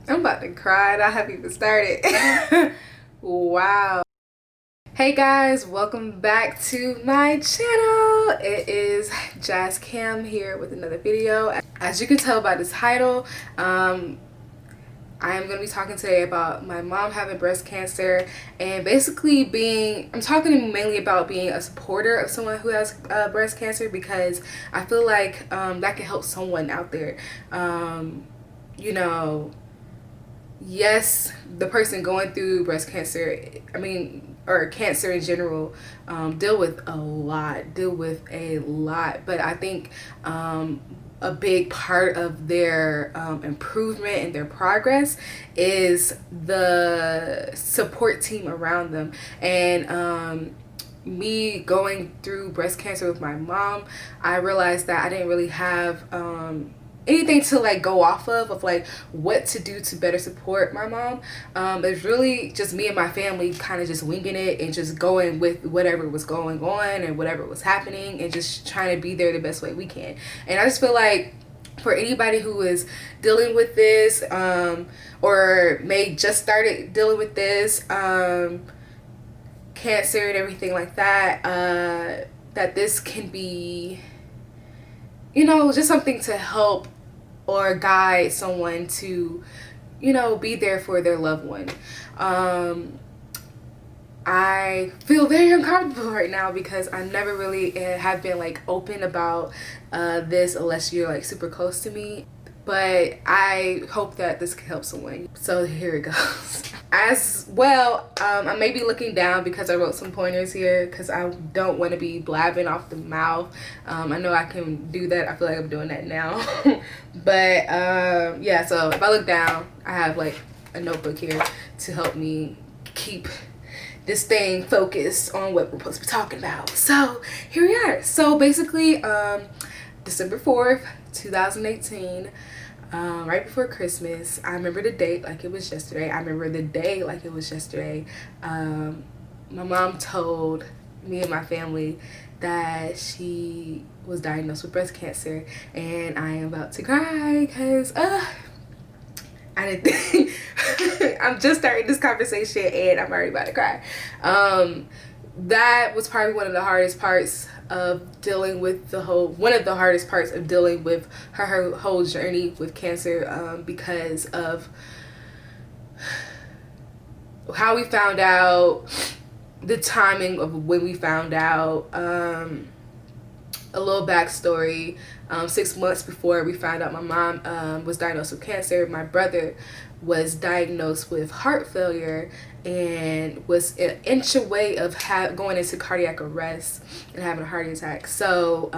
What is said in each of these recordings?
I'm about to cry and I haven't even started. Wow. Hey guys, welcome back to my channel. It is Jazz Cam here with another video. As you can tell by this title, I am going to be talking today about my mom having breast cancer and basically I'm talking mainly about being a supporter of someone who has breast cancer, because I feel like that can help someone out there. You know, yes, the person going through breast cancer, or cancer in general, deal with a lot, but I think a big part of their improvement and their progress is the support team around them. And me going through breast cancer with my mom, I realized that I didn't really have anything to like go off of like what to do to better support my mom. It's really just me and my family kind of just winging it and just going with whatever was going on and whatever was happening and just trying to be there the best way we can. And I just feel like for anybody who is dealing with this or may just started dealing with this cancer and everything like that, that this can be, you know, just something to help or guide someone to, you know, be there for their loved one. I feel very uncomfortable right now because I never really have been like open about this unless you're like super close to me. But I hope that this can help someone. So here it goes. As well, I may be looking down because I wrote some pointers here because I don't want to be blabbing off the mouth. I know I can do that. I feel like I'm doing that now. But yeah, so if I look down, I have like a notebook here to help me keep this thing focused on what we're supposed to be talking about. So here we are. So basically, December 4th, 2018, right before Christmas. I remember the date like it was yesterday. I remember the day like it was yesterday. My mom told me and my family that she was diagnosed with breast cancer, and I am about to cry because I didn't think I'm just starting this conversation and I'm already about to cry. That was probably one of the hardest parts of dealing with one of the hardest parts of dealing with her whole journey with cancer, because of how we found out, the timing of when we found out. A little backstory: 6 months before we found out my mom was diagnosed with cancer, my brother was diagnosed with heart failure and was an inch away of going into cardiac arrest and having a heart attack. So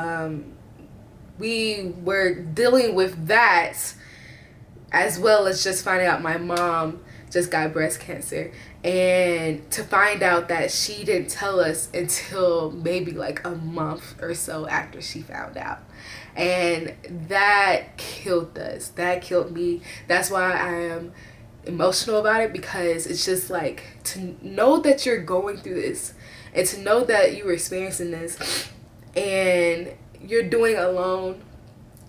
we were dealing with that, as well as just finding out my mom just got breast cancer, and to find out that she didn't tell us until maybe like a month or so after she found out. And that killed us. That killed me. That's why I am emotional about it, because it's just like to know that you're going through this and to know that you were experiencing this and you're doing it alone.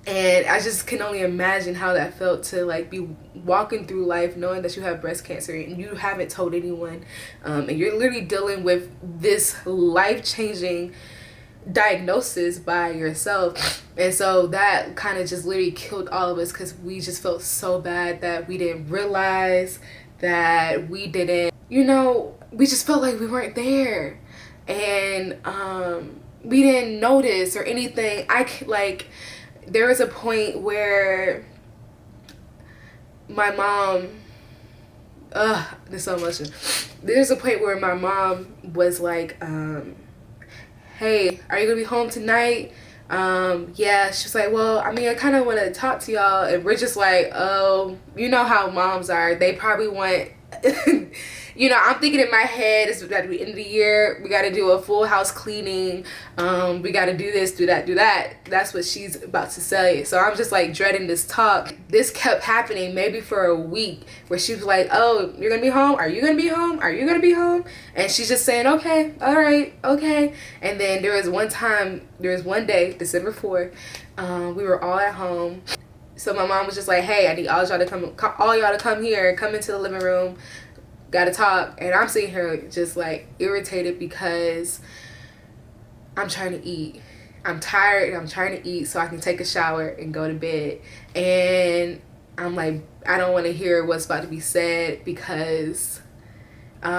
And I just can only imagine how that felt to like be walking through life knowing that you have breast cancer and you haven't told anyone, and you're literally dealing with this life-changing diagnosis by yourself. And so that kind of just literally killed all of us, because we just felt so bad that we didn't realize, that we didn't, you know, we just felt like we weren't there, and we didn't notice or anything. There was a point where my mom, there's so much. There's a point where my mom was like, hey, are you gonna be home tonight? Yeah. She's like, well, I mean, I kind of want to talk to y'all. And we're just like, oh, you know how moms are. They probably want, you know, I'm thinking in my head, it's at the end of the year, we got to do a full house cleaning. We got to do this, do that, do that. That's what she's about to say. So I'm just like dreading this talk. This kept happening maybe for a week, where she was like, oh, you're going to be home? Are you going to be home? Are you going to be home? And she's just saying, okay, all right, okay. And then there was one day, December 4th, we were all at home. So my mom was just like, hey, I need all y'all to come here, come into the living room, gotta talk. And I'm sitting here just like irritated because I'm trying to eat. I'm tired and I'm trying to eat so I can take a shower and go to bed. And I'm like, I don't want to hear what's about to be said because, you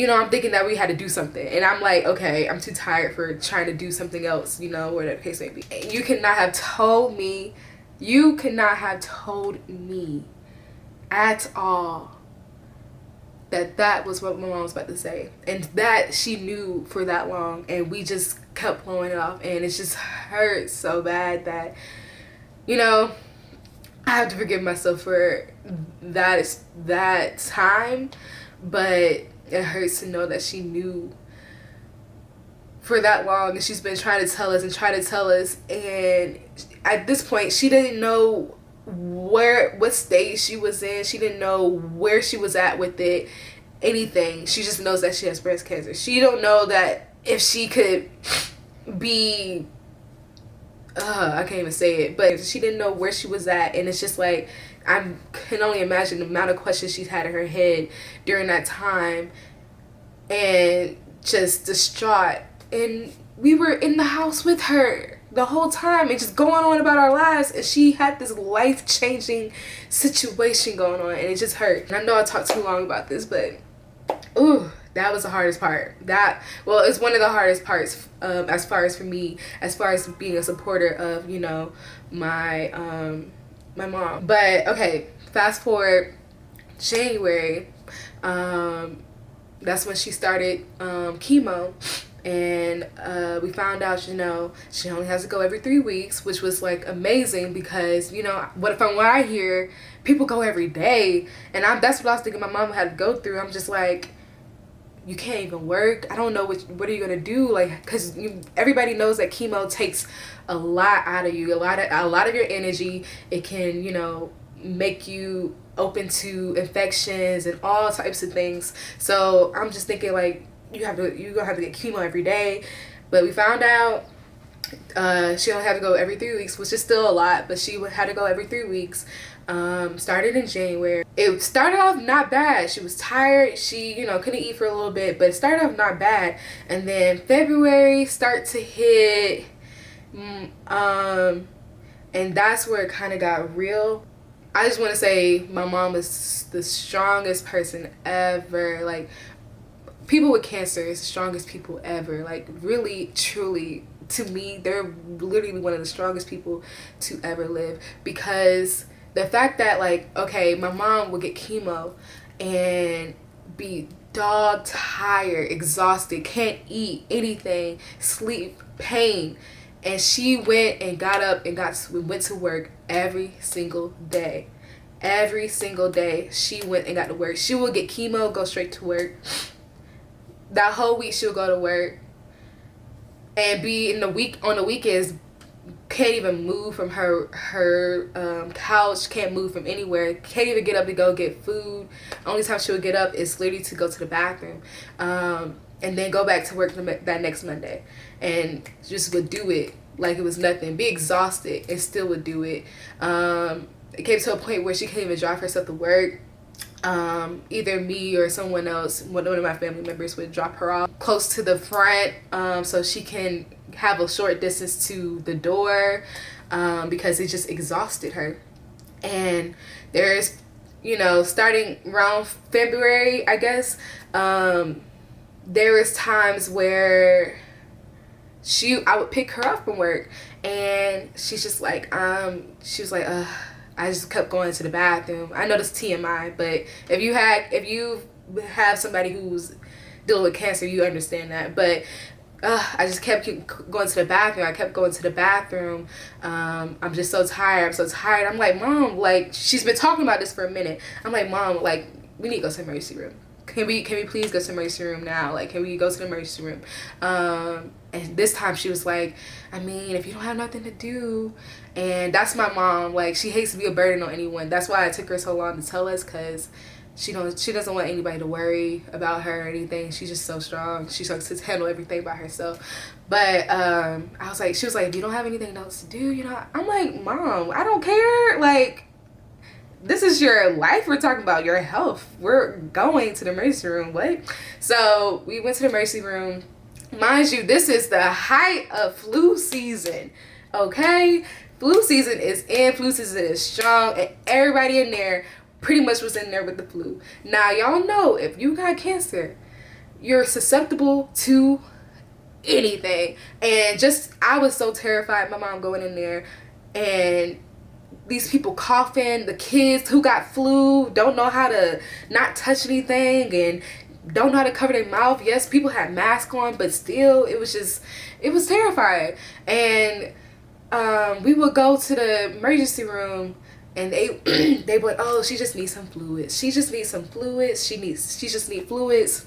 know, I'm thinking that we had to do something. And I'm like, okay, I'm too tired for trying to do something else, you know, whatever the case may be. And you cannot have told me at all that was what my mom was about to say, and that she knew for that long, and we just kept blowing it off, and it just hurts so bad that, you know, I have to forgive myself for that time, but it hurts to know that she knew for that long, and she's been trying to tell us, and at this point she didn't know what stage she was in. She didn't know where she was at with it, anything. She just knows that she has breast cancer. She don't know that if she could be I can't even say it, but she didn't know where she was at. And it's just like, I can only imagine the amount of questions she's had in her head during that time, and just distraught. And we were in the house with her the whole time and just going on about our lives, and she had this life-changing situation going on, and it just hurt. And I know I talked too long about this, but ooh, that was the hardest part. It's one of the hardest parts, as far as for me, as far as being a supporter of, you know, my mom. But okay, fast forward January, that's when she started chemo. And we found out, you know, she only has to go every 3 weeks, which was like amazing because, you know, from what I hear, people go every day. And that's what I was thinking my mom had to go through. I'm just like, you can't even work. I don't know what are you gonna do, like, because everybody knows that chemo takes a lot out of you, a lot of your energy. It can, you know, make you open to infections and all types of things. So I'm just thinking, like, you're gonna have to get chemo every day. But we found out she only had to go every 3 weeks, which is still a lot, but she had to go every 3 weeks. Started in January. It started off not bad. She was tired. She, you know, couldn't eat for a little bit, but it started off not bad. And then February start to hit, and that's where it kind of got real. I just want to say my mom is the strongest person ever. Like, people with cancer is the strongest people ever. Like, really, truly, to me, they're literally one of the strongest people to ever live. Because the fact that, like, okay, my mom would get chemo and be dog tired, exhausted, can't eat anything, sleep, pain, and she went and got up and went to work every single day. Every single day she went and got to work. She would get chemo, go straight to work. That whole week she'll go to work and be on the weekends, can't even move from her couch, can't move from anywhere, can't even get up to go get food. Only time she would get up is literally to go to the bathroom, and then go back to work that next Monday, and just would do it like it was nothing, be exhausted and still would do it. It came to a point where she couldn't even drive herself to work. Either me or someone else, one of my family members, would drop her off close to the front, so she can have a short distance to the door, because it just exhausted her. And there's, you know, starting around February, I guess, there was times where I would pick her up from work, and she's just like, she was like, I just kept going to the bathroom. I know this TMI, but if you have somebody who's dealing with cancer, you understand that. But I just kept going to the bathroom. I kept going to the bathroom. I'm just so tired. I'm so tired. I'm like, Mom, like, she's been talking about this for a minute. I'm like, Mom, like, we need to go to the emergency room. Can we please go to the emergency room now? Like, can we go to the emergency room? And this time she was like, I mean, if you don't have nothing to do. And that's my mom. Like, she hates to be a burden on anyone. That's why it took her so long to tell us, because She doesn't want anybody to worry about her or anything. She's just so strong. She likes to handle everything by herself. But she was like, you don't have anything else to do, you know? I'm like, Mom, I don't care. Like, this is your life. We're talking about your health. We're going to the emergency room. What? So we went to the emergency room. Mind you, this is the height of flu season. Okay? Flu season is in. Flu season is strong. And everybody in there pretty much was in there with the flu. Now, y'all know if you got cancer, you're susceptible to anything. And I was so terrified. My mom going in there and these people coughing, the kids who got flu don't know how to not touch anything and don't know how to cover their mouth. Yes, people had masks on, but still it was terrifying. And we would go to the emergency room and they would, oh, she just needs some fluids. She just needs some fluids. She just needs fluids.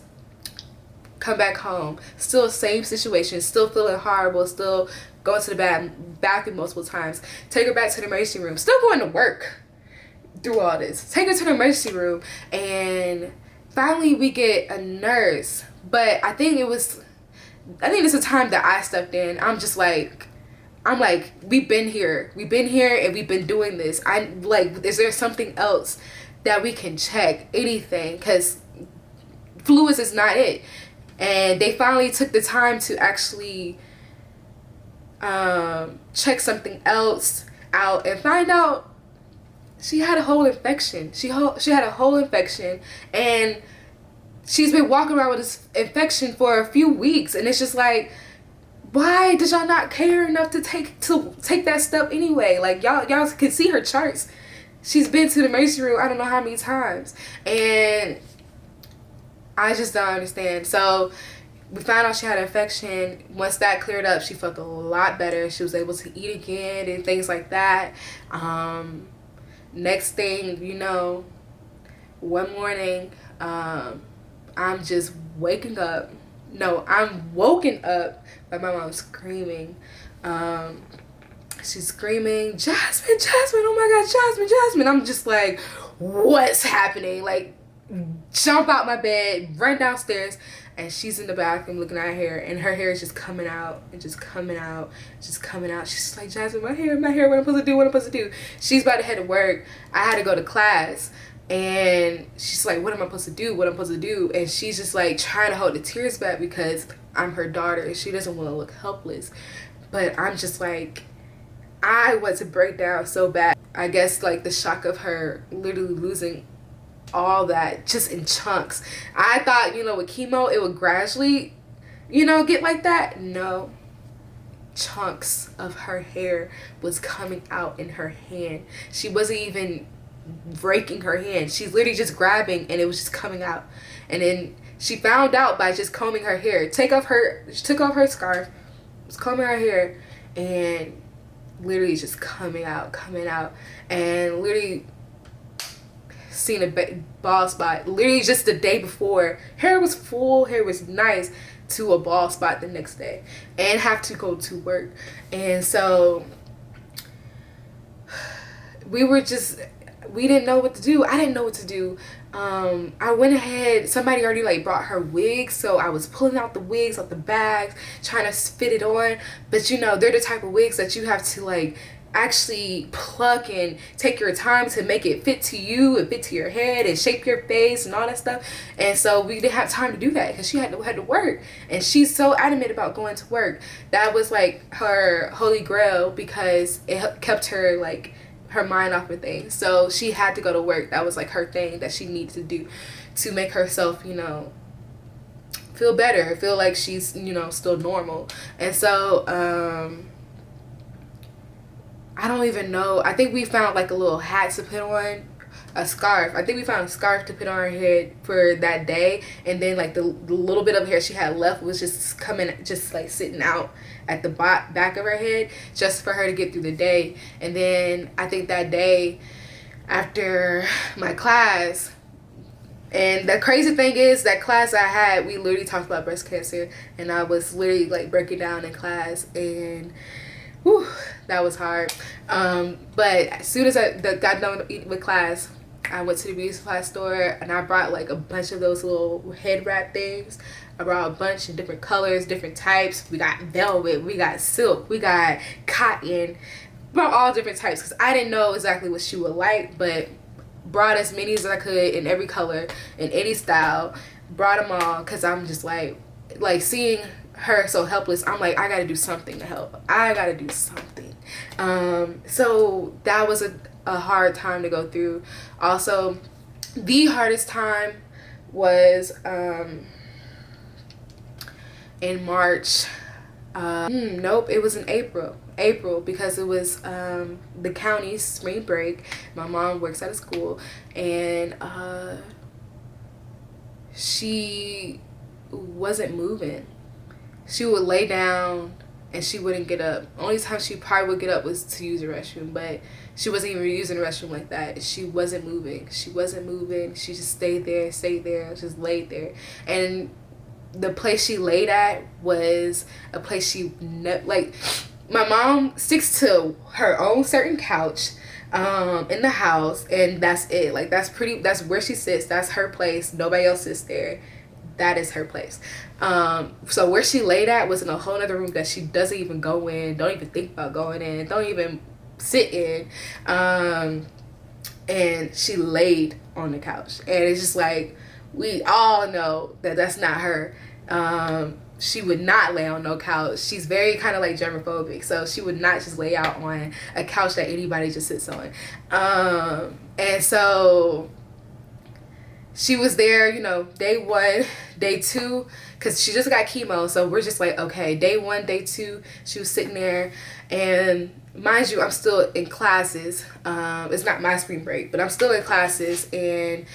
Come back home. Still same situation. Still feeling horrible. Still going to the bathroom multiple times. Take her back to the emergency room. Still going to work through all this. Take her to the emergency room. And finally we get a nurse. But I think this is the time that I stepped in. I'm like, we've been here and we've been doing this. Is there something else that we can check? Anything? Because fluids is not it. And they finally took the time to actually check something else out and find out she had a whole infection. She had a whole infection, and she's been walking around with this infection for a few weeks. And it's just like, why did y'all not care enough to take that step anyway? Like, y'all can see her charts. She's been to the emergency room I don't know how many times, and I just don't understand. So we found out she had an infection. Once that cleared up, she felt a lot better. She was able to eat again and things like that. Next thing you know, one morning, I'm just waking up. No, I'm woken up by my mom screaming. She's screaming, Jasmine, oh my God, Jasmine. I'm just like, what's happening? Like, jump out my bed, run downstairs, and she's in the bathroom looking at her hair, and her hair is just coming out and just coming out. She's like, Jasmine, my hair, what I'm supposed to do? She's about to head to work. I had to go to class. And she's like, what am I supposed to do? And she's just like trying to hold the tears back because I'm her daughter and she doesn't want to look helpless. But I'm just like, I want to break down so bad. I guess like the shock of her literally losing all that just in chunks. I thought, with chemo it would gradually, get like that. No. Chunks of her hair was coming out in her hand. She wasn't even breaking her hand. She's literally just grabbing and it was just coming out. And then she found out by just combing her hair. She took off her scarf, was combing her hair, and literally just coming out. And literally seen a bald spot. Literally just the day before, hair was full, hair was nice, to a bald spot the next day. And have to go to work. And so we didn't know what to do. I didn't know what to do. I went ahead. Somebody already brought her wigs, so I was pulling out the wigs out the bags, trying to fit it on. But they're the type of wigs that you have to actually pluck and take your time to make it fit to you and fit to your head and shape your face and all that stuff. And so we didn't have time to do that because she had to work, and she's so adamant about going to work. That was her holy grail because it kept her her mind off of things. So she had to go to work. That was her thing that she needed to do to make herself feel better, feel like she's still normal. And so I don't even know, I think we found a little hat to put on, a scarf. I think we found a scarf to put on her head for that day, and then the little bit of hair she had left was just sitting out at the back of her head just for her to get through the day. And then I think that day after my class, and the crazy thing is that class I had, we literally talked about breast cancer, and I was literally breaking down in class, and whew, that was hard. But as soon as I got done with class, I went to the beauty supply store and I brought like a bunch of those little head wrap things. I brought a bunch of different colors, different types. We got velvet, we got silk, we got cotton, brought all different types because I didn't know exactly what she would like, but brought as many as I could in every color, in any style. Brought them all because I'm just like seeing her so helpless, I'm like, I gotta do something to help. I gotta do something. So that was a hard time to go through. Also, the hardest time was in March. Nope, it was in April, because it was the county's spring break. My mom works at a school, and she wasn't moving. She would lay down and she wouldn't get up. Only time she probably would get up was to use the restroom, but she wasn't even using the restroom like that. She wasn't moving. She just stayed there, just laid there. And the place she laid at was a place like, my mom sticks to her own certain couch in the house, and that's it. Like, that's where she sits. That's her place. Nobody else sits there. That is her place. So where she laid at was in a whole other room that she doesn't even go in, don't even think about going in, don't even sit in. And she laid on the couch, and it's just like, we all know that that's not her. She would not lay on no couch. She's very kind of like germophobic, so she would not just lay out on a couch that anybody just sits on. And so she was there, you know, day 1, day 2, because she just got chemo. So we're just like, okay, day 1, day 2, she was sitting there. And mind you, I'm still in classes. It's not my spring break, but I'm still in classes. And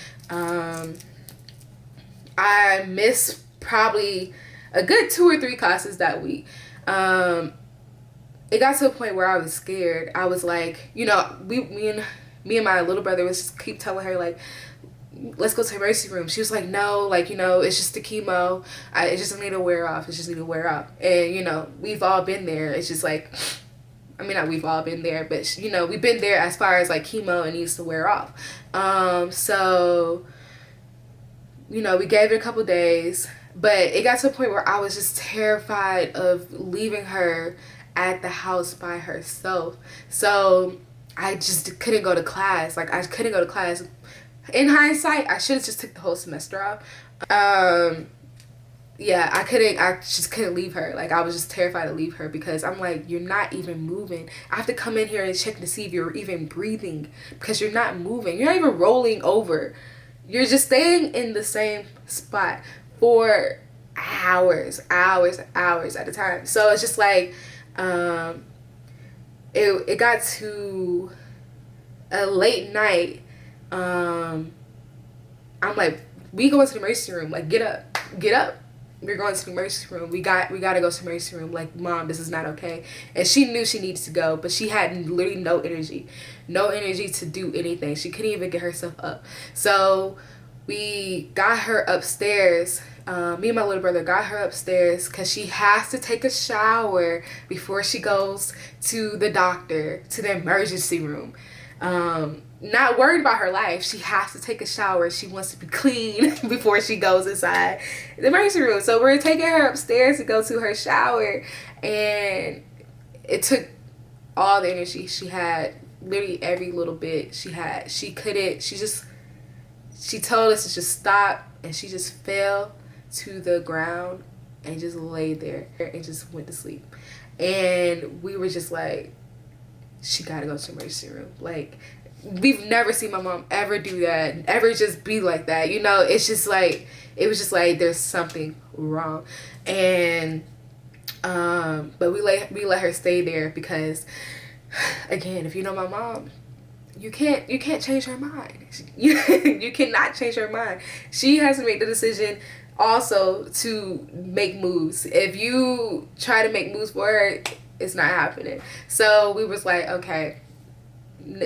I missed probably a good 2 or 3 classes that week. It got to a point where I was scared. I was like, you know, me and my little brother was just keep telling her, like, let's go to the emergency room. She was like, no, like, you know, it's just the chemo. It just need to wear off. It just need to wear off. And, you know, we've all been there. It's just like, I mean, not we've all been there, but, you know, we've been there as far as, like, chemo, it needs to wear off. So, you know, we gave it a couple days, but it got to a point where I was just terrified of leaving her at the house by herself. So I just couldn't go to class. Like, I couldn't go to class. In hindsight, I should have just took the whole semester off. Yeah, I just couldn't leave her. Like, I was just terrified to leave her because I'm like, you're not even moving. I have to come in here and check to see if you're even breathing because you're not moving. You're not even rolling over. You're just staying in the same spot for hours at a time. So it's just like, it got to a late night. I'm like, we going to the emergency room. Like, get up. We're going to the emergency room. We got to go to the emergency room. Like, Mom, this is not okay. And she knew she needed to go, but she had literally no energy to do anything. She couldn't even get herself up. So we got her upstairs. Me and my little brother got her upstairs because she has to take a shower before she goes to the doctor, to the emergency room. Not worried about her life. She has to take a shower. She wants to be clean before she goes inside the emergency room. So we're taking her upstairs to go to her shower, and it took all the energy she had, literally every little bit she had. She told us to just stop, and she just fell to the ground and just laid there and just went to sleep. And we were just like, she gotta go to the emergency room. Like, we've never seen my mom ever do that, ever just be like that. You know, it's just like, it was just like, there's something wrong. And but we let her stay there because, again, if you know my mom, you can't change her mind. You cannot change her mind. She has to make the decision also to make moves. If you try to make moves for her, it's not happening. So we was like, okay,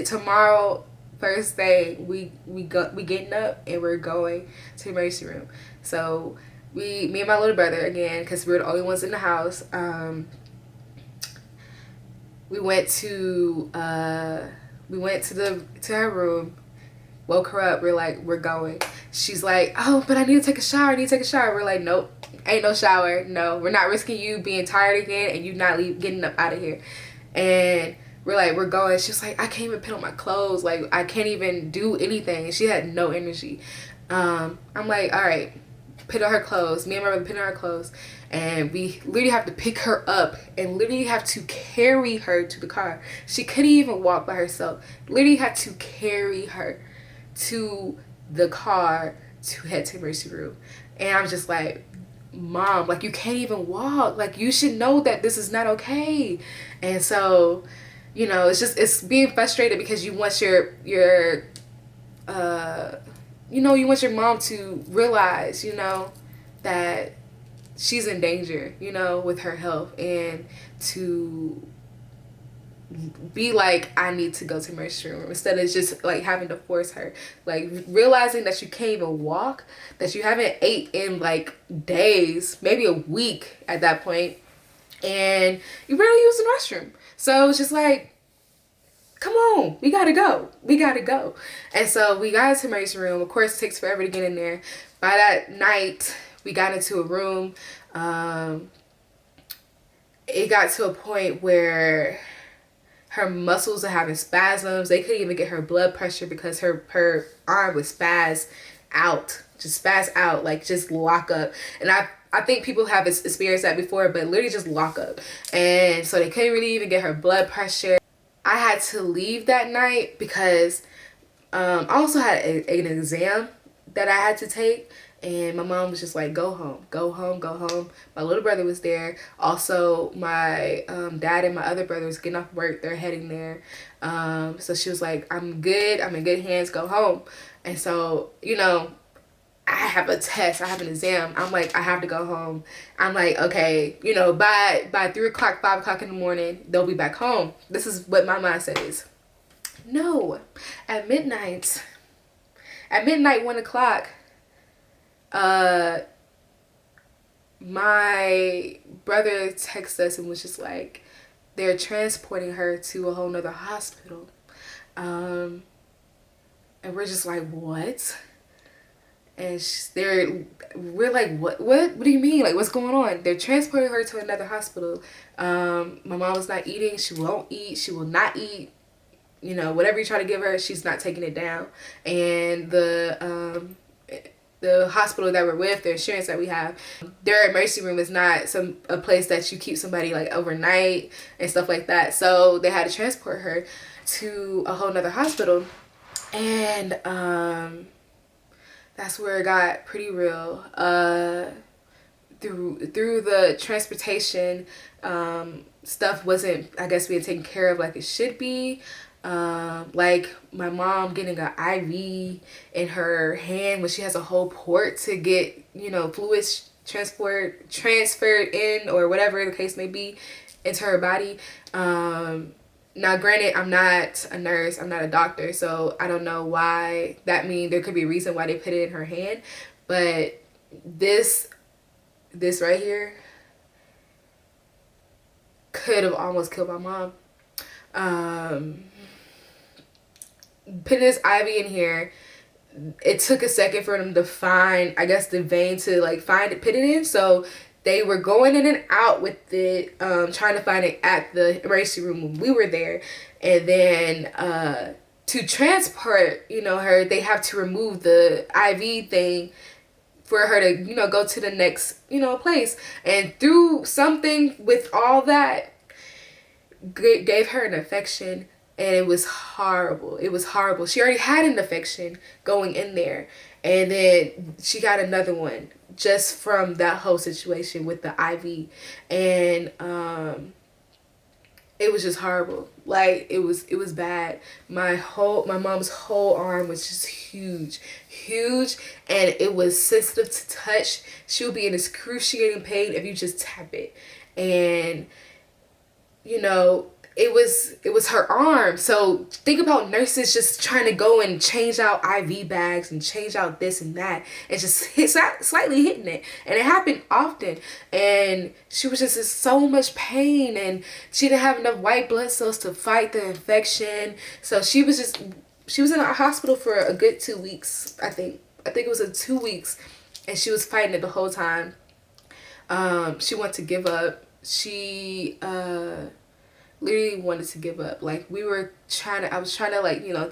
tomorrow, first day, we getting up and we're going to the emergency room. So me and my little brother, again, because we're the only ones in the house, we went to her room. Woke her up. We're like, we're going. She's like, oh, but I need to take a shower. I need to take a shower. We're like, nope, ain't no shower. No, we're not risking you being tired again and you not getting up out of here. And we're like, we're going. She's like, I can't even put on my clothes. Like, I can't even do anything. She had no energy. I'm like, all right, put on her clothes. Me and my brother put on her clothes. And we literally have to pick her up and literally have to carry her to the car. She couldn't even walk by herself. Literally had to carry her to the car to head to emergency room. And I'm just like, Mom, like, you can't even walk. Like, you should know that this is not okay. And so, you know, it's being frustrated because you want your you want your mom to realize, you know, that she's in danger, you know, with her health, and to be like, I need to go to emergency room, instead of just like having to force her. Like, realizing that you can't even walk, that you haven't ate in like days, maybe a week at that point, and you barely use the restroom. So it's just like, come on, we gotta go. And so we got into the emergency room. Of course, it takes forever to get in there. By that night, we got into a room. It got to a point where her muscles are having spasms. They couldn't even get her blood pressure because her arm was spaz out, like just lock up. And I think people have experienced that before, but literally just lock up. And so they couldn't really even get her blood pressure. I had to leave that night because I also had an exam that I had to take. And my mom was just like, go home. My little brother was there. Also, my dad and my other brother was getting off work. They're heading there. So she was like, I'm good. I'm in good hands. Go home. And so, you know, I have a test. I have an exam. I'm like, I have to go home. I'm like, okay, you know, by 3 o'clock, 5 o'clock in the morning, they'll be back home. This is what my mindset is. No. At midnight, 1 o'clock, my brother texted us and was just like, they're transporting her to a whole nother hospital. And we're just like, what? And we're like, what do you mean? Like, what's going on? They're transporting her to another hospital. My mom was not eating. She won't eat. She will not eat. You know, whatever you try to give her, she's not taking it down. And the hospital that we're with, the insurance that we have, their emergency room is not a place that you keep somebody like overnight and stuff like that. So they had to transport her to a whole nother hospital. And that's where it got pretty real. Through the transportation, stuff wasn't, I guess, being taken care of like it should be. Like my mom getting an IV in her hand when she has a whole port to get, you know, fluids transferred in, or whatever the case may be, into her body. Now granted, I'm not a nurse, I'm not a doctor, so I don't know why that means. There could be a reason why they put it in her hand, but this right here could have almost killed my mom. Putting this IV in here, it took a second for them to find, I guess, the vein to like put it in. So they were going in and out with it, trying to find it at the emergency room when we were there. And then to transport, you know, her, they have to remove the IV thing for her to, you know, go to the next, you know, place. And through something with all that, gave her an infection. And it was horrible. She already had an infection going in there. And then she got another one just from that whole situation with the IV. And it was just horrible. Like, it was bad. My mom's whole arm was just huge. And it was sensitive to touch. She would be in excruciating pain if you just tap it. And, you know, it was her arm. So think about nurses just trying to go and change out IV bags and change out this and that, and just slightly hitting it. And it happened often. And she was just in so much pain, and she didn't have enough white blood cells to fight the infection. So she was just she was in a hospital for a good 2 weeks, I think. I think it was 2 weeks, and she was fighting it the whole time. She wanted to give up. She literally wanted to give up. Like, I was trying to, like, you know,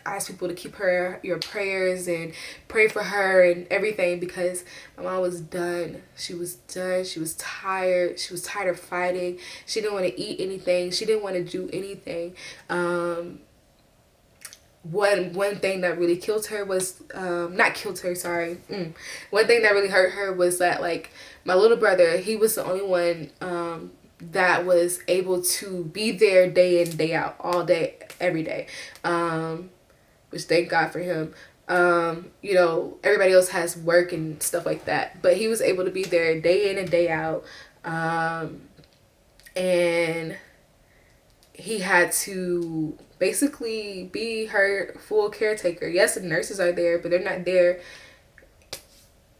ask people to keep your prayers and pray for her and everything, because my mom was done. She was done. She was tired. She was tired of fighting. She didn't want to eat anything. She didn't want to do anything. One thing that really killed her was not killed her, sorry. One thing that really hurt her was that, like, my little brother, he was the only one that was able to be there day in, day out, all day, every day. Which, thank God for him. You know, everybody else has work and stuff like that, but he was able to be there day in and day out. And he had to basically be her full caretaker. Yes, the nurses are there, but they're not there,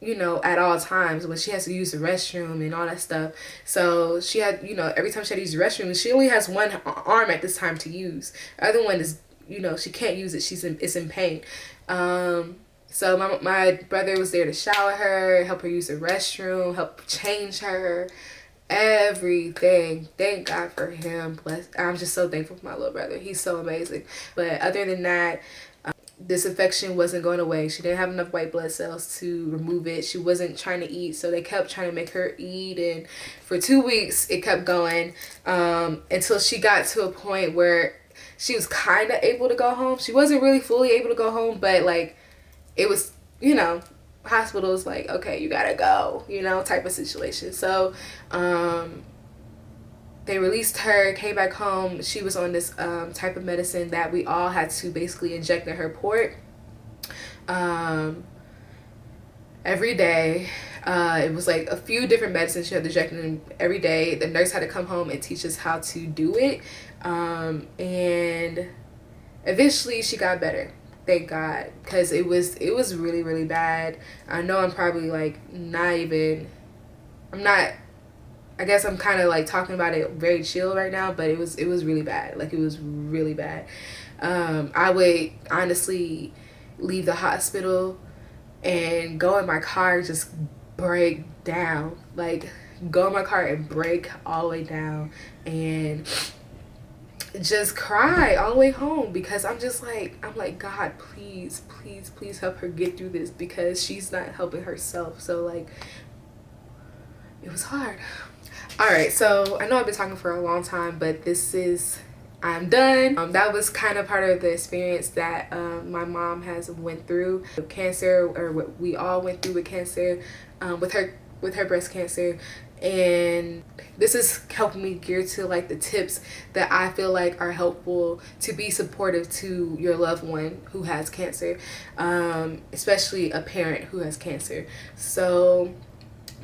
you know, at all times when she has to use the restroom and all that stuff. So she had, you know, every time she had to use the restroom, she only has one arm at this time to use. The other one is, you know, she can't use it. It's in pain. So my brother was there to shower her, help her use the restroom, help change her, everything. Thank God for him. I'm just so thankful for my little brother. He's so amazing. But other than that, this infection wasn't going away. She didn't have enough white blood cells to remove it. She wasn't trying to eat, so they kept trying to make her eat, and for 2 weeks it kept going until she got to a point where she was kind of able to go home. She wasn't really fully able to go home, but, like, it was, you know, hospitals like, okay, you gotta go, you know, type of situation. So they released her, came back home. She was on this type of medicine that we all had to basically inject in her port every day. It was like a few different medicines she had to inject in every day. The nurse had to come home and teach us how to do it, and eventually she got better. Thank God, because it was really, really bad. I know I'm probably, like, I guess I'm kind of, like, talking about it very chill right now, but it was really bad. Like, it was really bad. I would honestly leave the hospital and go in my car and just break down. Like, go in my car and break all the way down and just cry all the way home, because I'm like, God, please, please, please help her get through this, because she's not helping herself. So, like, it was hard. All right, so I know I've been talking for a long time, but I'm done. That was kind of part of the experience that my mom has went through with cancer, or what we all went through with cancer, with her breast cancer. And this is helping me gear to, like, the tips that I feel like are helpful to be supportive to your loved one who has cancer, especially a parent who has cancer. So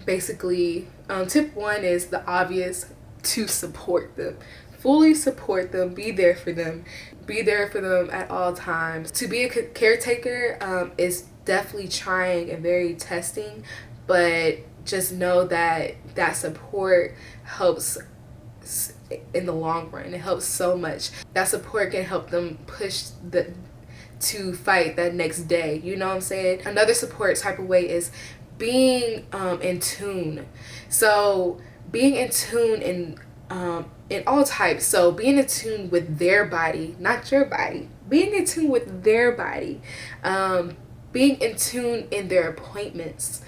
basically, tip 1 is the obvious: to support them. Fully support them. Be there for them. Be there for them at all times. To be a caretaker is definitely trying and very testing, but just know that that support helps in the long run. It helps so much. That support can help them push to fight that next day. You know what I'm saying? Another support type of way is being in tune. So being in tune in all types. So being in tune with their body, not your body. Being in tune with their body. Being in tune in their appointments.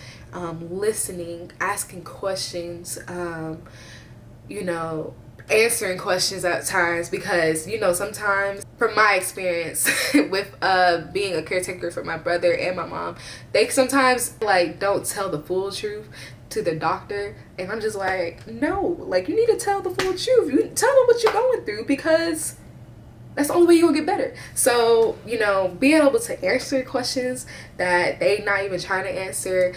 Listening, asking questions, you know, answering questions at times, because, you know, sometimes, from my experience with being a caretaker for my brother and my mom, they sometimes, like, don't tell the full truth to the doctor, and I'm just like, no, like, you need to tell the full truth. You tell them what you're going through, because that's the only way you're gonna get better. So, you know, being able to answer questions that they not even trying to answer,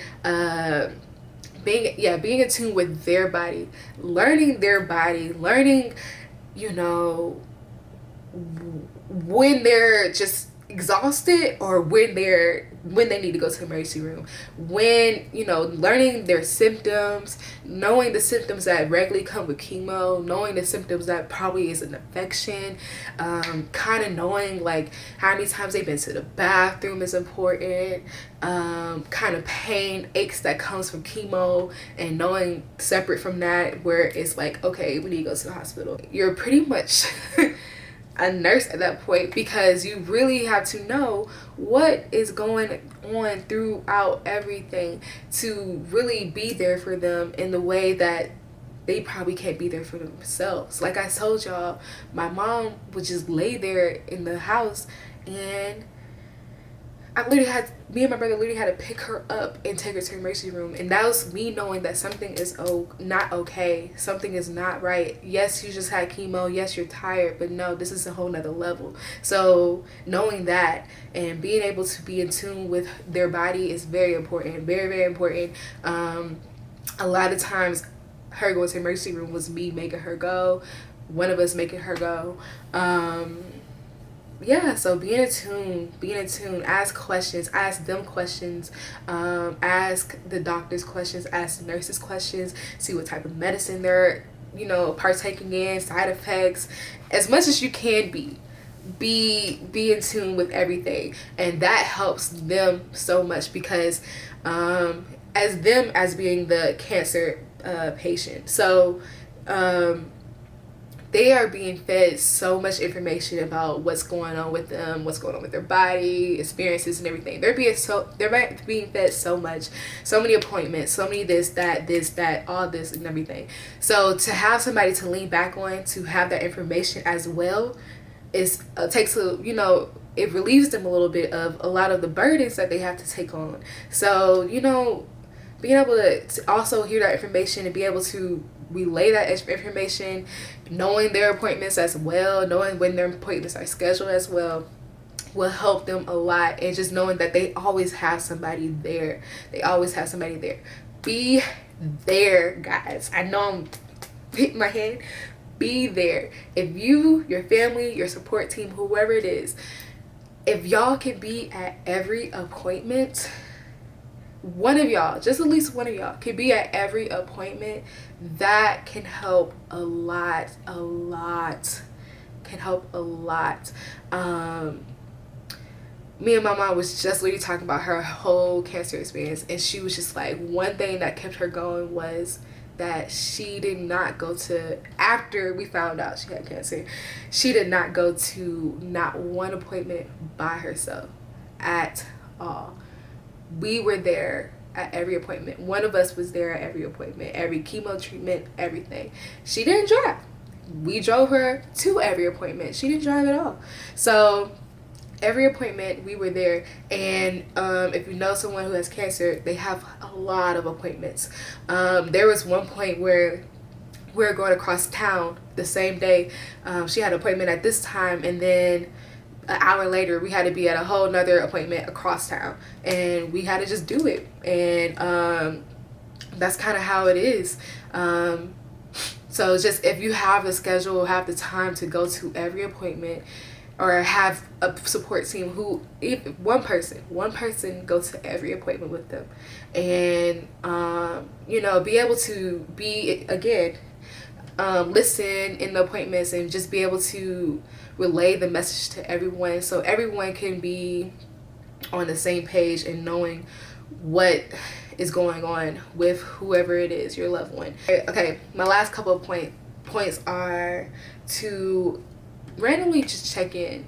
being in tune with their body, learning their body, learning, you know, when they're just exhausted or when they're when they need to go to the emergency room, when, you know, learning their symptoms, knowing the symptoms that regularly come with chemo, knowing the symptoms that probably is an infection, kind of knowing like how many times they've been to the bathroom is important, kind of pain, aches that comes from chemo, and knowing separate from that where it's like, okay, we need to go to the hospital. You're pretty much a nurse at that point, because you really have to know what is going on throughout everything to really be there for them in the way that they probably can't be there for themselves. Like I told y'all, my mom would just lay there in the house, and me and my brother literally had to pick her up and take her to the emergency room. And that was me knowing that something is not okay. Something is not right. Yes, you just had chemo. Yes, you're tired. But no, this is a whole nother level. So knowing that and being able to be in tune with their body is very important. Very, very important. A lot of times her going to the emergency room was me making her go. One of us making her go. Yeah, so being in tune, ask questions, ask them questions, ask the doctors questions, ask the nurses questions, see what type of medicine they're, you know, partaking in, side effects, as much as you can be in tune with everything. And that helps them so much, because as being the cancer patient, so they are being fed so much information about what's going on with them, what's going on with their body, experiences and everything. They're being fed so much, so many appointments, so many this, that, all this and everything. So to have somebody to lean back on, to have that information as well, it relieves them a little bit of a lot of the burdens that they have to take on. So, you know, being able to also hear that information and be able to relay that information, knowing their appointments as well, knowing when their appointments are scheduled as well, will help them a lot. And just knowing that they always have somebody there. Be there, guys. I know I'm hitting my head. Be there. If you, your family, your support team, whoever it is, if y'all can be at every appointment, one of y'all, just at least one of y'all can be at every appointment, that can help a lot. Can help a lot. Me and my mom was just literally talking about her whole cancer experience, and she was just like, one thing that kept her going was that she did not go to, after we found out she had cancer, she did not go to not one appointment by herself at all. We were there at every appointment. One of us was there at every appointment, every chemo treatment, everything. She didn't drive. We drove her to every appointment. She didn't drive at all. So every appointment we were there. And if you know someone who has cancer, they have a lot of appointments. There was one point where we were going across town the same day. She had an appointment at this time, and then an hour later we had to be at a whole nother appointment across town, and we had to just do it. And that's kind of how it is. So just if you have the schedule, have the time to go to every appointment, or have a support team who, if one person go to every appointment with them, and you know, be able to be, again, listen in the appointments, and just be able to relay the message to everyone, so everyone can be on the same page and knowing what is going on with whoever it is, your loved one. Okay, my last couple of points are to randomly just check in.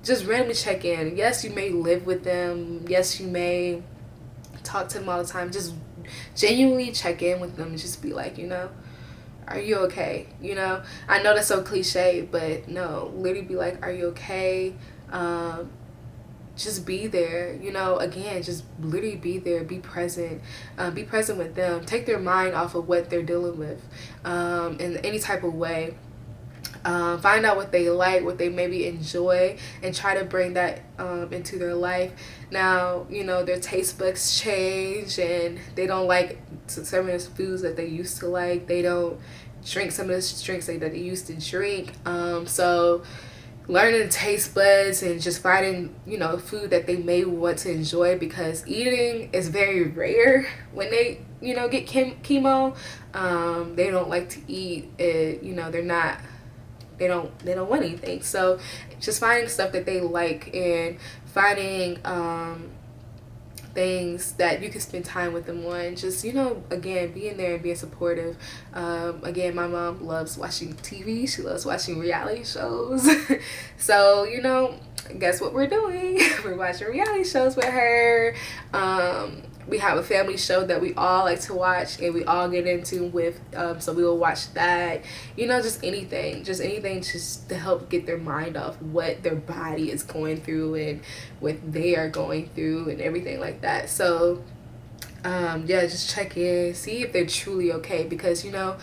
Just randomly check in. Yes, you may live with them. Yes, you may talk to them all the time. Just genuinely check in with them and just be like, you know, are you okay? You know, I know that's so cliche, but no, literally be like, are you okay? Just be there, you know, again, just literally be there, be present with them. Take their mind off of what they're dealing with in any type of way. Find out what they like, what they maybe enjoy, and try to bring that into their life. Now, you know, their taste buds change, and they don't like some of the foods that they used to like. They don't drink some of the drinks that they used to drink. So learning taste buds and just finding, you know, food that they may want to enjoy, because eating is very rare when they, you know, get chemo. They don't like to eat it, you know, they don't want anything. So just finding stuff that they like, and finding things that you can spend time with them on. Just, you know, again, being there and being supportive. Again, my mom loves watching TV. She loves watching reality shows. So, you know, guess what we're doing? We're watching reality shows with her. We have a family show that we all like to watch and we all get into with, so we will watch that. You know, just anything just to help get their mind off what their body is going through and what they are going through and everything like that. So yeah, just check in, see if they're truly okay, because, you know,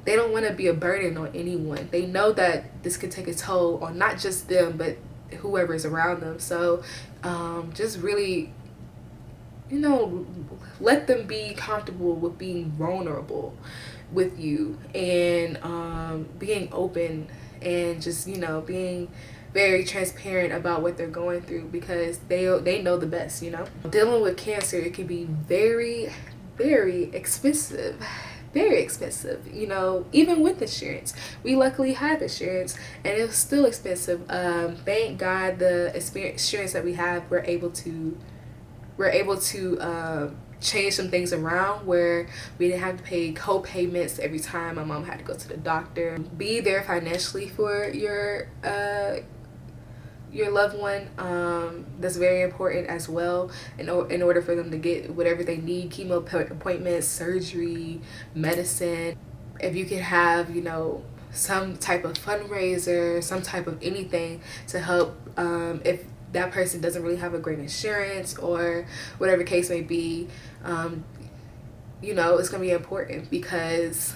they don't want to be a burden on anyone. They know that this could take a toll on not just them, but whoever is around them. So just really, you know, let them be comfortable with being vulnerable with you, and being open, and just, you know, being very transparent about what they're going through, because they know the best. You know, dealing with cancer, it can be very, very expensive. Very expensive, you know, even with insurance. We luckily have insurance, and it's still expensive. Thank God the insurance that we have, we're able to change some things around where we didn't have to pay co-payments every time my mom had to go to the doctor. Be there financially for your loved one. That's very important as well, in order for them to get whatever they need: chemo appointments, surgery, medicine. If you can have, you know, some type of fundraiser, some type of anything to help, if that person doesn't really have a great insurance or whatever case may be, you know, it's gonna be important, because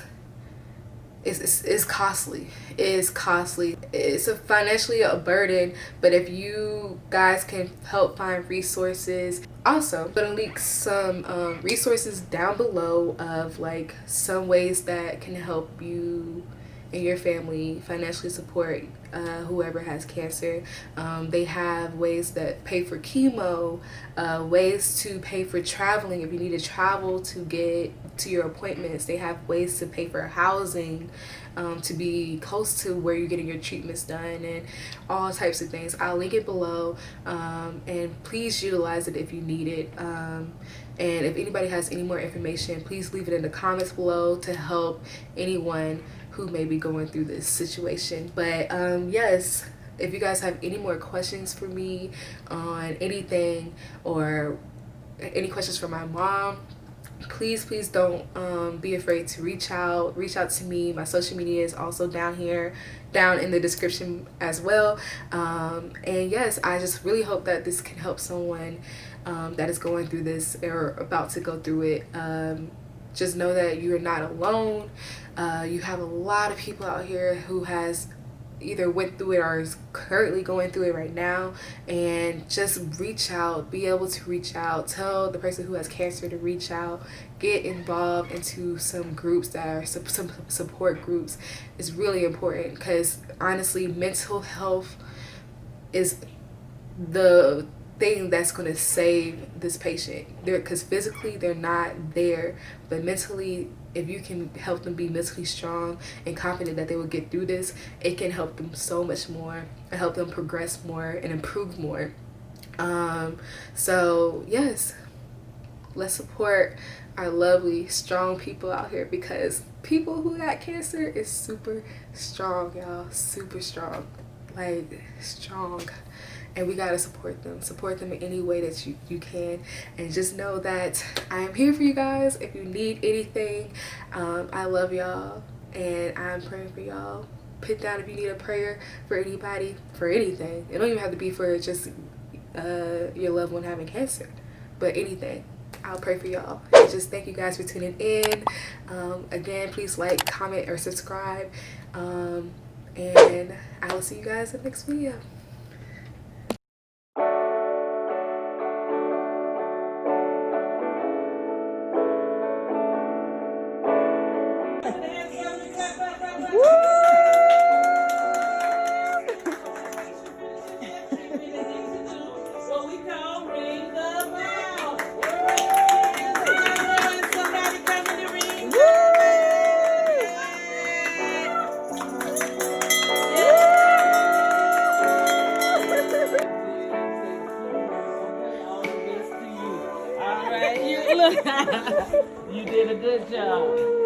it's costly. It's costly. It's financially a burden, but if you guys can help find resources. Also, I'm gonna link some resources down below of like some ways that can help you and your family financially support whoever has cancer. They have ways that pay for chemo, ways to pay for traveling if you need to travel to get to your appointments. They have ways to pay for housing, to be close to where you're getting your treatments done, and all types of things. I'll link it below, and please utilize it if you need it. And if anybody has any more information, please leave it in the comments below to help anyone who may be going through this situation. But yes, if you guys have any more questions for me on anything, or any questions for my mom, please don't be afraid to reach out to me. My social media is also down in the description as well. And yes, I just really hope that this can help someone that is going through this or about to go through it. Just know that you're not alone. You have a lot of people out here who has either went through it or is currently going through it right now. And just reach out, be able to reach out, tell the person who has cancer to reach out, get involved into some groups that are some support groups. Is really important, because honestly, mental health is the thing that's going to save this patient there, because physically they're not there, but mentally, if you can help them be mentally strong and confident that they will get through this, it can help them so much more and help them progress more and improve more. So yes, let's support our lovely strong people out here, because people who got cancer is super strong, y'all. Super strong, like strong. And we gotta support them in any way that you can. And just know that I am here for you guys if you need anything. I love y'all, and I'm praying for y'all. Put down if you need a prayer for anybody, for anything. It don't even have to be for just your loved one having cancer, but anything. I'll pray for y'all. And just thank you guys for tuning in. Again, please like, comment, or subscribe. And I will see you guys in the next video. You look. You did a good job.